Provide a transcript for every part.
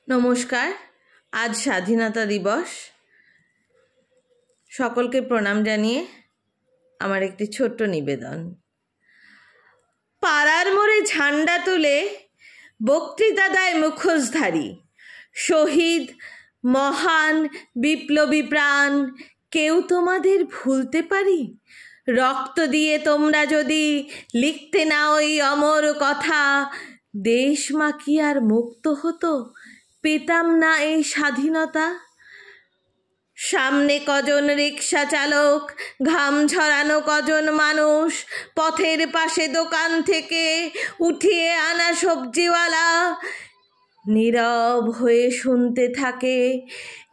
নমস্কার। আজ স্বাধীনতা দিবস। সকলকে প্রণাম জানিয়ে আমার একটি ছোট্ট নিবেদন। পাড়ার মোড়ে ঝান্ডা তুলে বক্তৃতা দেয় মুখোশধারী শহীদ মহান বিপ্লবী প্রাণ, কেউ তোমাদের ভুলতে পারি? রক্ত দিয়ে তোমরা যদি লিখতে না ওই অমর কথা, দেশ মা কি আর মুক্ত হতো, পেতাম না এই স্বাধীনতা। সামনে কজন রিক্সা চালক, ঘাম ঝরানো কজন মানুষ, পথের পাশে দোকান থেকে উঠিয়ে আনা সবজিওয়ালা নীরব হয়ে শুনতে থাকে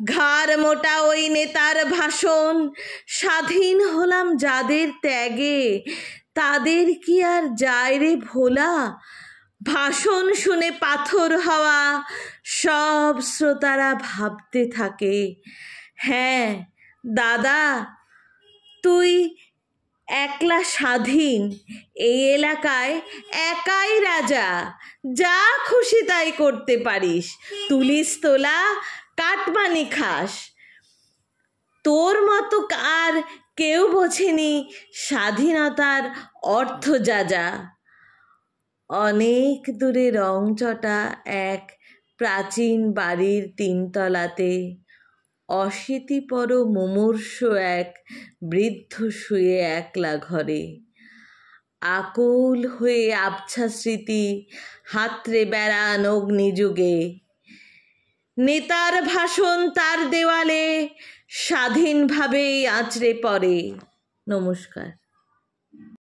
ঘাড় মোটা ওই নেতার ভাষণ। স্বাধীন হলাম যাদের ত্যাগে, তাদের কি আর যায় রে ভোলা? ভাষণ শুনে পাথর হওয়া সব শ্রোতারা ভাবতে থাকে, হ্যাঁ দাদা, তুই একলা স্বাধীন, এই এলাকায় একাই রাজা, যা খুশি তাই করতে পারিস, তুলিস তোলা, কাটমানি খাস। তোর মতো আর কেউ বোঝেনি স্বাধীনতার অর্থ যা। অনেক দূরে রংচটা এক প্রাচীন বাড়ির তিনতলাতে অশীতিপর মুমূর্ষ এক বৃদ্ধ শুয়ে একলা ঘরে। আকুল হয়ে আবছা স্মৃতি হাতড়ে বেড়ান অগ্নিযুগে। নেতার ভাষণ তার দেওয়ালে স্বাধীনভাবেই আঁচড়ে পড়ে। নমস্কার।